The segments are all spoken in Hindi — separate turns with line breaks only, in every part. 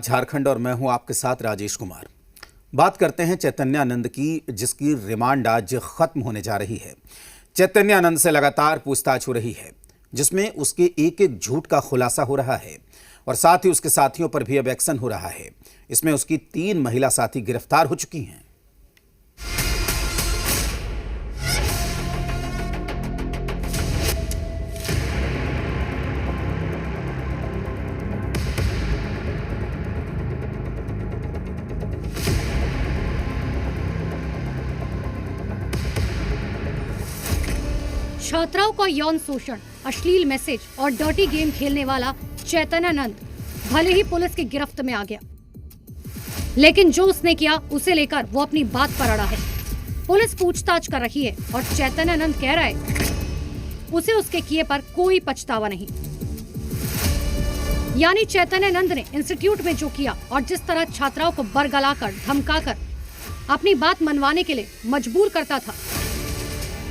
झारखंड और मैं हूं आपके साथ राजेश कुमार। बात करते हैं चैतन्यानंद की, जिसकी रिमांड आज खत्म होने जा रही है। चैतन्यानंद से लगातार पूछताछ हो रही है, जिसमें उसके एक एक झूठ का खुलासा हो रहा है और साथ ही उसके साथियों पर भी अब एक्शन हो रहा है। इसमें उसकी 3 महिला साथी गिरफ्तार हो चुकी हैं।
छात्राओं का यौन शोषण, अश्लील मैसेज और डर्टी गेम खेलने वाला चैतन्यानंद भले ही पुलिस की गिरफ्त में आ गया, लेकिन जो उसने किया उसे लेकर वो अपनी बात पर अड़ा है। पुलिस पूछताछ कर रही है और चैतन्यानंद कह रहा है उसे उसके किए पर कोई पछतावा नहीं। यानी चैतन्यानंद ने इंस्टीट्यूट में जो किया और जिस तरह छात्राओं को बरगलाकर धमकाकर अपनी बात मनवाने के लिए मजबूर करता था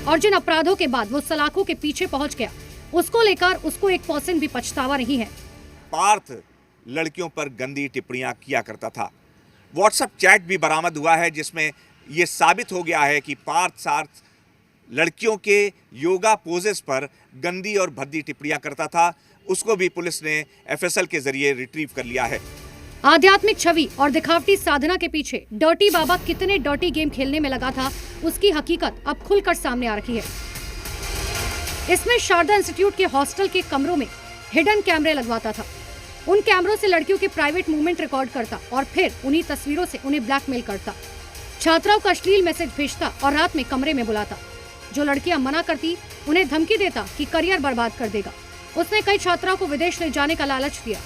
और जिन अपराधों के बाद वो सलाखों के पीछे पहुंच गया, उसको लेकर उसको 1% भी पछतावा नहीं है।
पार्थ लड़कियों पर गंदी टिप्पणियां किया करता था। व्हाट्सएप चैट भी बरामद हुआ है, जिसमें यह साबित हो गया है कि पार्थ साथ लड़कियों के योगा पोजेस पर गंदी और भद्दी टिप्पणियां करता था। उसको भी पुलिस ने एफएसएल के जरिए रिट्रीव कर लिया है।
आध्यात्मिक छवि और दिखावटी साधना के पीछे डर्टी बाबा कितने डर्टी गेम खेलने में लगा था, उसकी हकीकत अब खुलकर सामने आ रही है। इसमें शारदा इंस्टीट्यूट के हॉस्टल के कमरों में हिडन कैमरे लगवाता था। उन कैमरों से लड़कियों के प्राइवेट मूवमेंट रिकॉर्ड करता और फिर उन्हीं तस्वीरों से उन्हें ब्लैकमेल करता। छात्राओं को अश्लील मैसेज भेजता और रात में कमरे में बुलाता। जो लड़कियां मना करती, उन्हें धमकी देता कि करियर बर्बाद कर देगा। उसने कई छात्राओं को विदेश ले जाने का लालच दिया।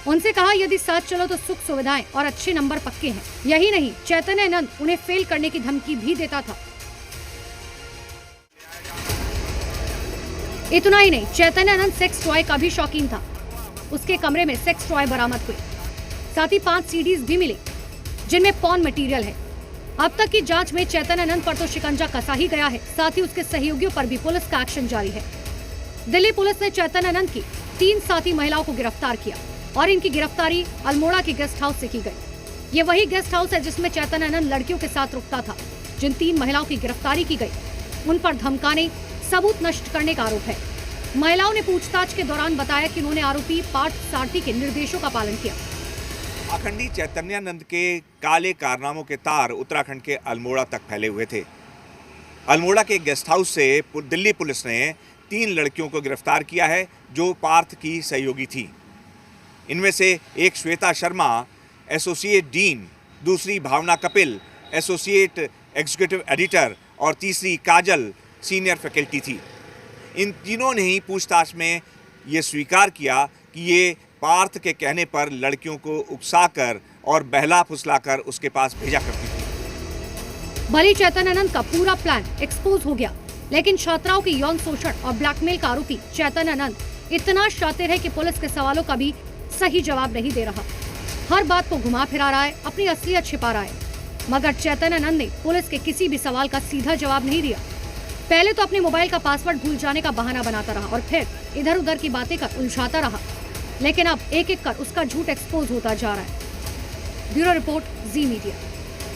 उनसे कहा यदि साथ चलो तो सुख सुविधाएं और अच्छे नंबर पक्के हैं। यही नहीं, चैतन्यानंद उन्हें फेल करने की धमकी भी देता था। इतना ही नहीं, चैतन्यानंद सेक्स टॉय का भी शौकीन था। उसके कमरे में सेक्स टॉय बरामद हुए, साथ ही 5 सीडीज भी मिले जिनमें पॉर्न मटेरियल है। अब तक की जांच में चैतन्यानंद पर तो शिकंजा कसा ही गया है, साथ ही उसके सहयोगियों पर भी पुलिस का एक्शन जारी है। दिल्ली पुलिस ने चैतन्यानंद की 3 साथी महिलाओं को गिरफ्तार किया और इनकी गिरफ्तारी अल्मोड़ा के गेस्ट हाउस से की गई। ये वही गेस्ट हाउस है जिसमें चैतन्यानंद लड़कियों के साथ रुकता था। जिन 3 महिलाओं की गिरफ्तारी की गई, उन पर धमकाने, सबूत नष्ट करने का आरोप है। महिलाओं ने पूछताछ के दौरान बताया कि उन्होंने आरोपी पार्थ सारथी के निर्देशों का पालन किया।
पाखंडी चैतन्यानंद के काले कारनामों के तार उत्तराखंड के अल्मोड़ा तक फैले हुए थे। अल्मोड़ा के गेस्ट हाउस से दिल्ली पुलिस ने 3 लड़कियों को गिरफ्तार किया है जो पार्थ की सहयोगी थी। इनमें से एक श्वेता शर्मा, एसोसिएट डीन, दूसरी भावना कपिल, एसोसिएट एग्जीक्यूटिव एडिटर और तीसरी काजल, सीनियर फैकल्टी थी। इन तीनों ने ही पूछताछ में ये स्वीकार किया कि ये पार्थ के कहने पर लड़कियों को उकसाकर और बहला फुसलाकर उसके पास भेजा करती थी।
भले चैतन्यानंद का पूरा प्लान एक्सपोज हो गया, लेकिन छात्राओं की यौन शोषण और ब्लैकमेल का आरोपी चैतन्यानंद इतना शातिर है कि पुलिस के सवालों का भी सही जवाब नहीं दे रहा। हर बात को घुमा फिरा रहा है, अपनी असलियत छिपा रहा है। मगर चैतन्यानंद ने पुलिस के किसी भी सवाल का सीधा जवाब नहीं दिया। पहले तो अपने मोबाइल का पासवर्ड भूल जाने का बहाना बनाता रहा और फिर इधर उधर की बातें कर उलझाता रहा। लेकिन अब एक एक कर उसका झूठ एक्सपोज होता जा रहा है। ब्यूरो रिपोर्ट, जी मीडिया।